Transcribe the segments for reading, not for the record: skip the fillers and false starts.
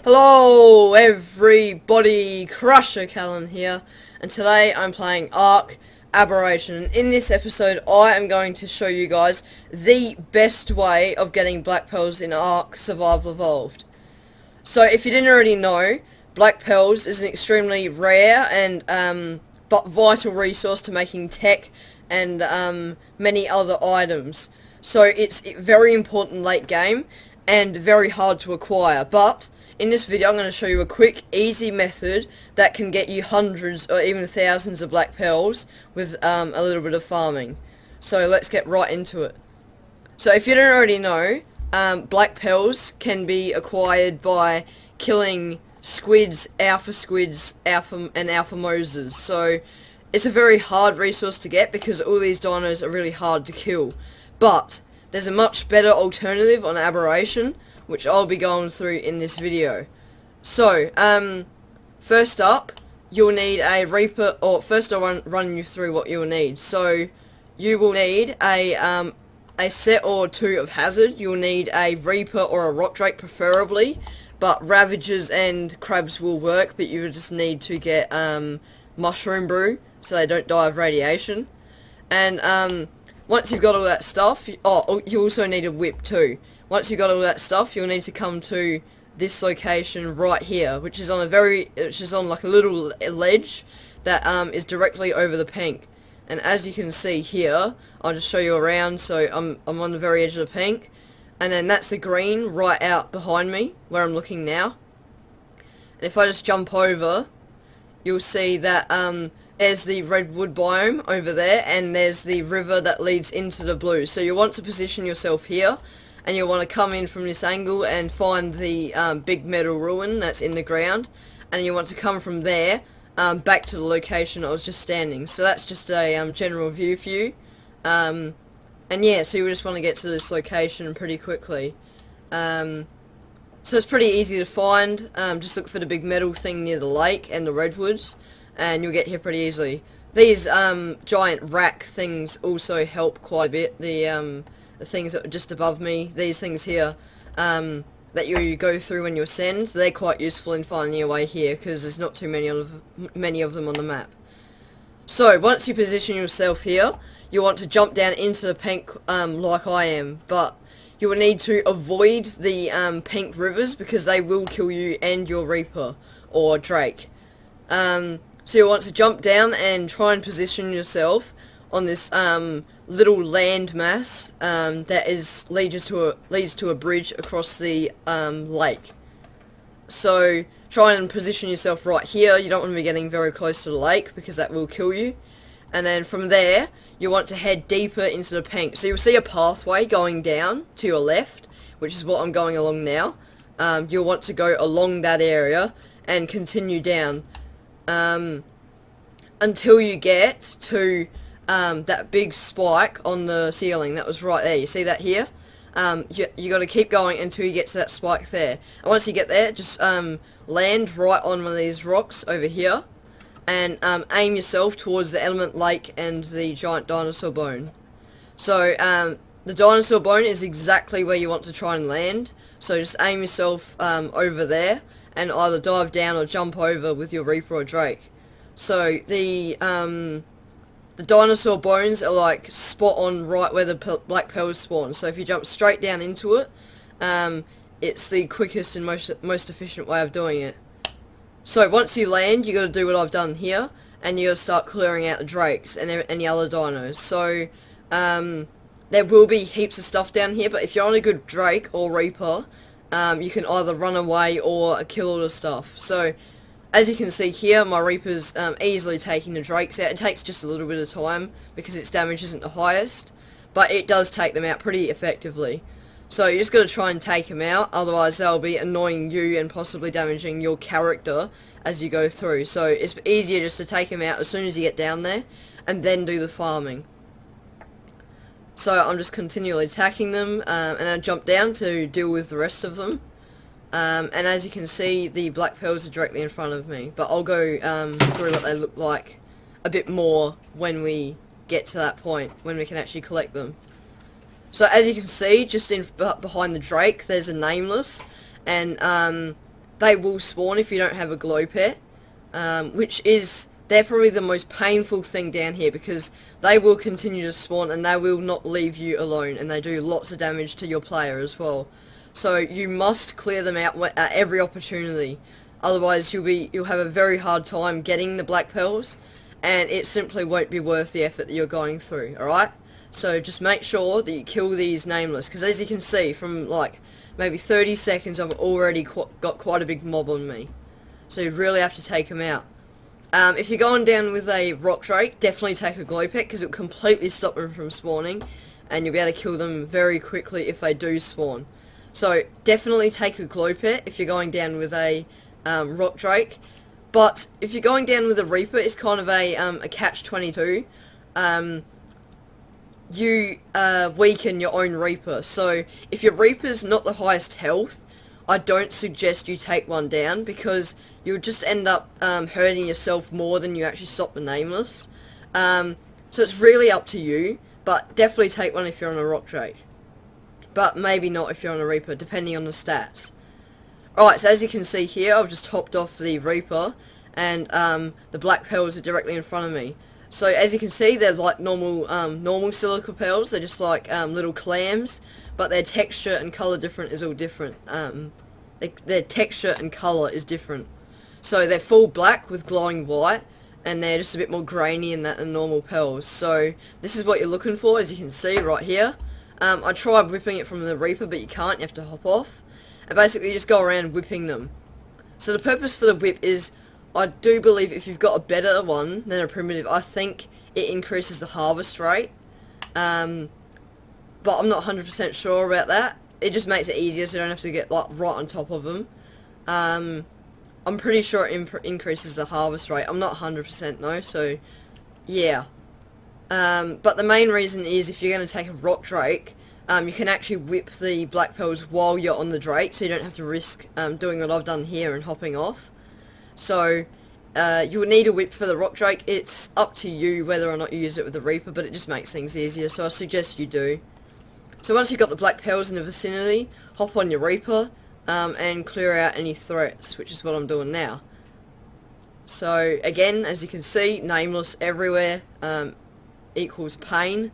Hello everybody, Crusher Callan here, and today I'm playing Ark Aberration. In this episode I am going to show you guys the best way of getting black pearls in Ark Survival Evolved. So if you didn't already know, black pearls is an extremely rare and but vital resource to making tech and many other items. So it's very important late game and very hard to acquire, but in this video I'm going to show you a quick, easy method that can get you hundreds or even thousands of black pearls with a little bit of farming. So let's get right into it. So if you don't already know, black pearls can be acquired by killing squids, and alpha moses. So it's a very hard resource to get because all these dinos are really hard to kill. But there's a much better alternative on Aberration, which I'll be going through in this video. So, first up, you'll need a Reaper, or first I'll run you through what you'll need. So, you will need a set or two of Hazard. You'll need a Reaper or a Rock Drake preferably, but Ravagers and Crabs will work, but you just need to get Mushroom Brew, so they don't die of radiation. And once you've got all that stuff, you also need a Whip too. Once you've got all that stuff, you'll need to come to this location right here, which is on like a little ledge that is directly over the pink. And as you can see here, I'll just show you around. So I'm on the very edge of the pink, and then that's the green right out behind me where I'm looking now. And if I just jump over, you'll see that there's the redwood biome over there, and there's the river that leads into the blue. So you want to position yourself here, and you'll want to come in from this angle and find the big metal ruin that's in the ground, and you want to come from there back to the location I was just standing. So that's just a general view for you. And yeah, so you just want to get to this location pretty quickly. So it's pretty easy to find. Just look for the big metal thing near the lake and the redwoods, and you'll get here pretty easily. These giant rack things also help quite a bit. The things that are just above me, these things here, that you go through when you ascend, they're quite useful in finding your way here, because there's not too many of them on the map. So, once you position yourself here, you want to jump down into the pink, like I am, but you will need to avoid the pink rivers, because they will kill you and your Reaper, or Drake. So you want to jump down and try and position yourself on this little land mass that leads to a bridge across the lake. So try and position yourself right here. You don't want to be getting very close to the lake because that will kill you. And then from there you want to head deeper into the pink. So you'll see a pathway going down to your left, which is what I'm going along now. You'll want to go along that area and continue down until you get to that big spike on the ceiling that was right there. You see that here? You got to keep going until you get to that spike there. And once you get there, just land right on one of these rocks over here, and aim yourself towards the element lake and the giant dinosaur bone. So the dinosaur bone is exactly where you want to try and land. So just aim yourself over there, and either dive down or jump over with your Reaper or Drake. So the dinosaur bones are like spot on right where the black pearls spawn. So if you jump straight down into it, it's the quickest and most efficient way of doing it. So once you land, you got to do what I've done here, and you got to start clearing out the drakes and any other dinos. So there will be heaps of stuff down here, but if you're on a good Drake or Reaper, you can either run away or kill all the stuff. So as you can see here, my Reaper's easily taking the Drakes out. It takes just a little bit of time because its damage isn't the highest, but it does take them out pretty effectively. So you just got to try and take them out, otherwise they'll be annoying you and possibly damaging your character as you go through. So it's easier just to take them out as soon as you get down there, and then do the farming. So I'm just continually attacking them, and I jump down to deal with the rest of them. And as you can see, the black pearls are directly in front of me, but I'll go through what they look like a bit more when we get to that point, when we can actually collect them. So as you can see, just behind the Drake, there's a nameless, and they will spawn if you don't have a glow pet, which is, they're probably the most painful thing down here, because they will continue to spawn and they will not leave you alone, and they do lots of damage to your player as well. So you must clear them out at every opportunity, otherwise you'll have a very hard time getting the black pearls, and it simply won't be worth the effort that you're going through, alright? So just make sure that you kill these nameless, because as you can see, from like maybe 30 seconds I've already got quite a big mob on me. So you really have to take them out. If you're going down with a rock drake, definitely take a glow pet, because it'll completely stop them from spawning, and you'll be able to kill them very quickly if they do spawn. So definitely take a glow pet if you're going down with a rock drake. But if you're going down with a reaper, it's kind of a catch-22. You weaken your own reaper. So if your reaper's not the highest health, I don't suggest you take one down, because you'll just end up hurting yourself more than you actually stop the nameless. So it's really up to you, but definitely take one if you're on a rock drake. But maybe not if you're on a reaper, depending on the stats. Alright, so as you can see here, I've just topped off the reaper, and the black pearls are directly in front of me. So as you can see, they're like normal silica pearls. They're just like little clams, but their texture and color is all different. Their texture and color is different. So they're full black with glowing white, and they're just a bit more grainy than normal pearls. So this is what you're looking for, as you can see right here. I tried whipping it from the reaper, but you can't. You have to hop off, and basically you just go around whipping them. So the purpose for the whip is, I do believe if you've got a better one than a primitive, I think it increases the harvest rate. But I'm not 100% sure about that. It just makes it easier, so you don't have to get like right on top of them. I'm pretty sure it increases the harvest rate. I'm not 100% though, so yeah. But the main reason is, if you're going to take a rock drake, you can actually whip the black pearls while you're on the drake, so you don't have to risk doing what I've done here and hopping off. So you would need a whip for the rock drake. It's up to you whether or not you use it with the reaper, but it just makes things easier, so I suggest you do. So once you've got the black pearls in the vicinity, hop on your reaper and clear out any threats, which is what I'm doing now. So again, as you can see, nameless everywhere equals pain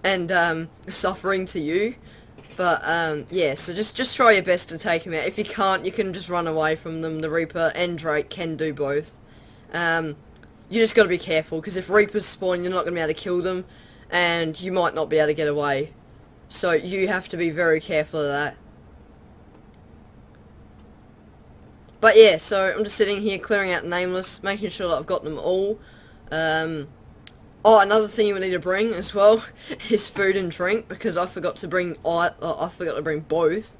and suffering to you. But yeah, so just try your best to take them out. If you can't, you can just run away from them. The reaper and drake can do both. You just got to be careful, because if reapers spawn, you're not going to be able to kill them, and you might not be able to get away. So you have to be very careful of that. But yeah, so I'm just sitting here clearing out nameless, making sure that I've got them all. Oh, another thing you will need to bring as well is food and drink, because I forgot to bring both.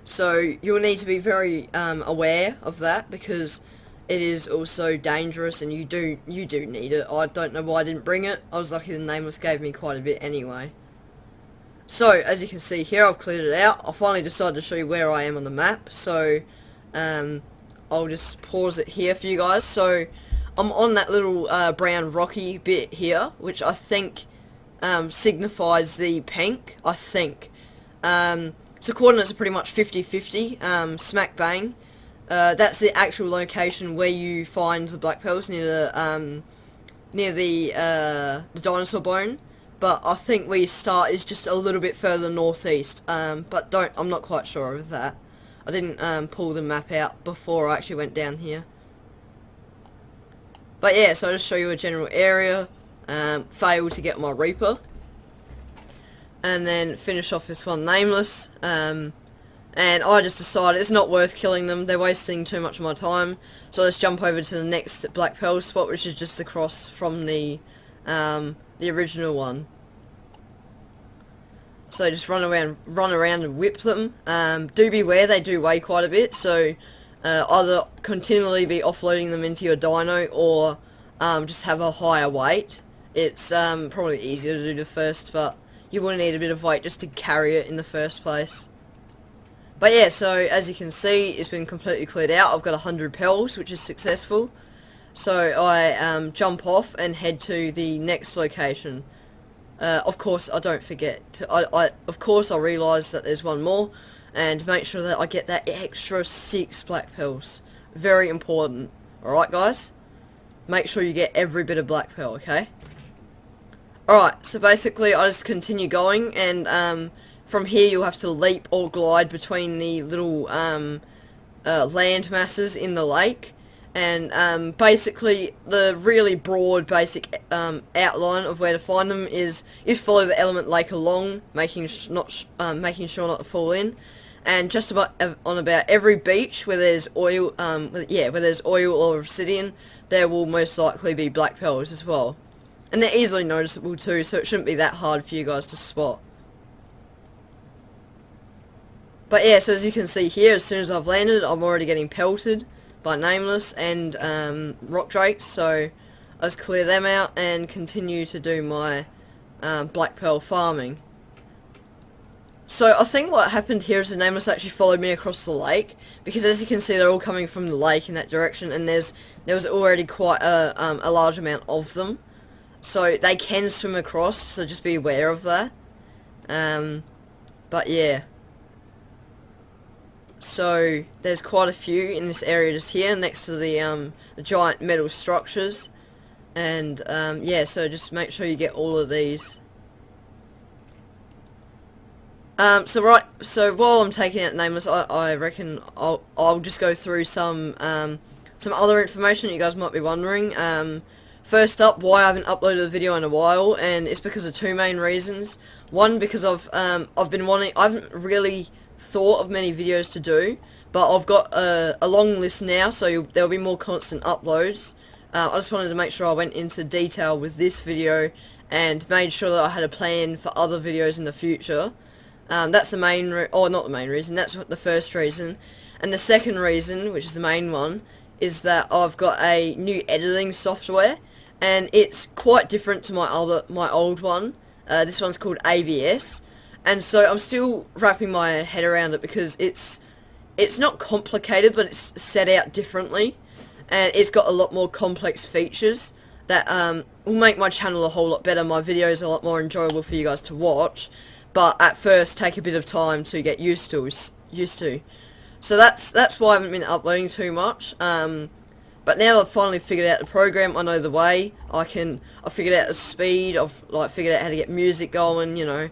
So you'll need to be very aware of that, because it is also dangerous, and you do need it. I don't know why I didn't bring it. I was lucky the nameless gave me quite a bit anyway. So as you can see here, I've cleared it out. I finally decided to show you where I am on the map. So I'll just pause it here for you guys. So I'm on that little brown rocky bit here, which I think signifies the pink, I think. So coordinates are pretty much 50-50, smack bang. That's the actual location where you find the black pearls, near the dinosaur bone. But I think where you start is just a little bit further northeast. But I'm not quite sure of that. I didn't pull the map out before I actually went down here. But yeah, so I'll just show you a general area. Failed to get my reaper. And then finish off this one nameless. And I just decided it's not worth killing them. They're wasting too much of my time. So I just jump over to the next black pearl spot, which is just across from the original one. So just run around and whip them. Do beware, they do weigh quite a bit. So either continually be offloading them into your dino, or just have a higher weight. It's probably easier to do the first, but you will need a bit of weight just to carry it in the first place. But yeah, so as you can see, it's been completely cleared out. I've got 100 pearls, which is successful. So I jump off and head to the next location. Of course, I don't forget to. Of course, I realise that there's one more. and make sure that I get that extra 6 black pearls. Very important. Alright guys? Make sure you get every bit of black pearl, okay? Alright, so basically I just continue going, and from here you'll have to leap or glide between the little land masses in the lake. And basically the really broad basic outline of where to find them is follow the element lake along, making sure not to fall in. And just about on about every beach where there's oil, where there's oil or obsidian, there will most likely be black pearls as well. And they're easily noticeable too, so it shouldn't be that hard for you guys to spot. But yeah, so as you can see here, as soon as I've landed, I'm already getting pelted by Nameless and rock drakes, so I just clear them out and continue to do my black pearl farming. So I think what happened here is the Nameless actually followed me across the lake, because as you can see they're all coming from the lake in that direction, and there was already quite a large amount of them, so they can swim across, so just be aware of that. But yeah. So there's quite a few in this area just here next to the giant metal structures, and yeah, so just make sure you get all of these. So while I'm taking out Nameless, I reckon I'll just go through some other information that you guys might be wondering. First up, why I haven't uploaded a video in a while, and it's because of two main reasons. One, because I haven't really thought of many videos to do, but I've got a long list now, so there'll be more constant uploads. I just wanted to make sure I went into detail with this video and made sure that I had a plan for other videos in the future. That's the main not the main reason, that's the first reason. And the second reason, which is the main one, is that I've got a new editing software, and it's quite different to my old one. This one's called AVS. And so I'm still wrapping my head around it, because it's not complicated, but it's set out differently, and it's got a lot more complex features that will make my channel a whole lot better. My videos are a lot more enjoyable for you guys to watch, but at first take a bit of time to get used to. So that's why I haven't been uploading too much. But now I've finally figured out the program, I know the way. I figured out the speed. I've figured out how to get music going, you know.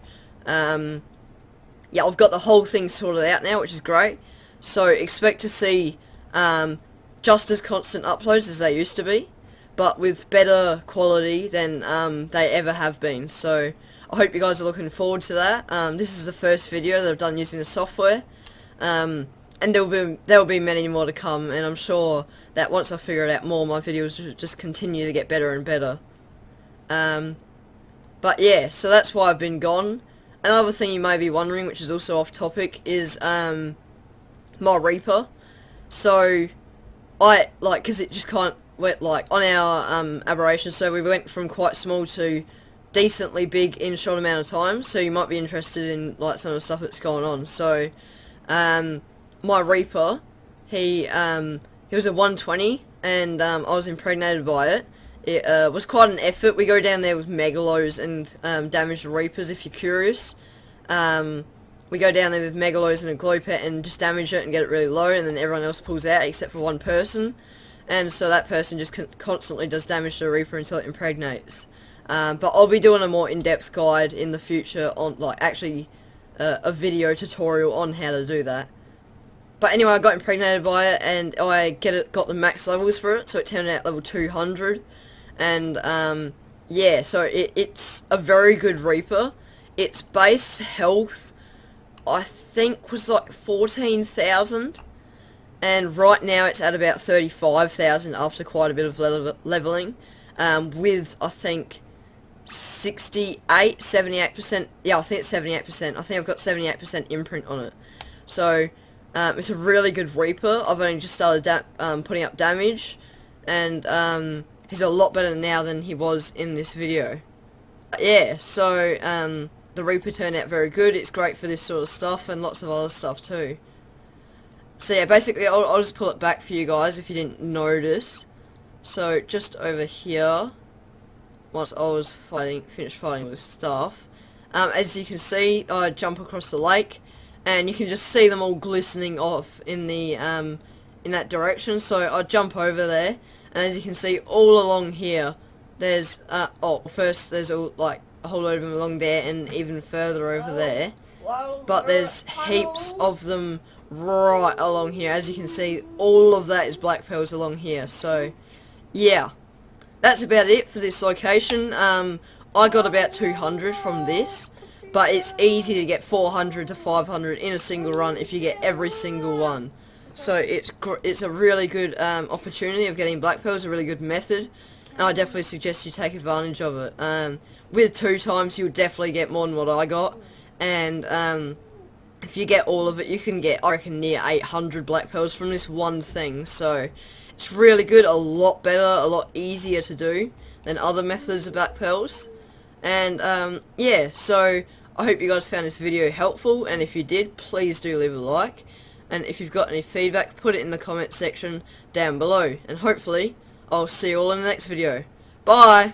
Yeah, I've got the whole thing sorted out now, which is great. So expect to see just as constant uploads as they used to be, but with better quality than they ever have been. So I hope you guys are looking forward to that. This is the first video that I've done using the software, and there will be many more to come, and I'm sure that once I figure it out more, my videos will just continue to get better and better. But yeah, so that's why I've been gone. Another thing you may be wondering, which is also off topic, is my Reaper. So because it just kind of went on our Aberration, so we went from quite small to decently big in a short amount of time, so you might be interested in some of the stuff that's going on. So my Reaper, he was a 120, and I was impregnated by it. It was quite an effort. We go down there with Megalos and damage the Reapers, if you're curious. We go down there with Megalos and a glow pet and just damage it and get it really low, and then everyone else pulls out except for one person. And so that person just constantly does damage to the Reaper until it impregnates. But I'll be doing a more in-depth guide in the future on, actually a video tutorial on how to do that. But anyway, I got impregnated by it, and I got the max levels for it, so it turned out level 200. And yeah, so it's a very good Reaper. Its base health, I think, was 14,000, and right now it's at about 35,000 after quite a bit of leveling, with, I think, 78%, yeah, I think it's 78%, I think I've got 78% imprint on it. So it's a really good Reaper. I've only just started putting up damage, and he's a lot better now than he was in this video. Yeah, so the Reaper turned out very good. It's great for this sort of stuff and lots of other stuff too. So yeah, basically I'll just pull it back for you guys if you didn't notice. So just over here, once I was finished fighting with stuff, as you can see, I jump across the lake, and you can just see them all glistening off in the in that direction. So I'll jump over there, and as you can see all along here, there's first there's all like a whole load of them along there, and even further over there. But there's heaps of them right along here. As you can see, all of that is black pearls along here. So yeah, that's about it for this location. I got about 200 from this, but it's easy to get 400 to 500 in a single run if you get every single one. So it's a really good opportunity of getting black pearls, a really good method, and I definitely suggest you take advantage of it. With 2 times, you'll definitely get more than what I got, and if you get all of it, you can get, I reckon, near 800 black pearls from this one thing. So it's really good, a lot better, a lot easier to do than other methods of black pearls. And yeah, so I hope you guys found this video helpful, and if you did, please do leave a like, and if you've got any feedback, put it in the comment section down below, and hopefully I'll see you all in the next video. Bye!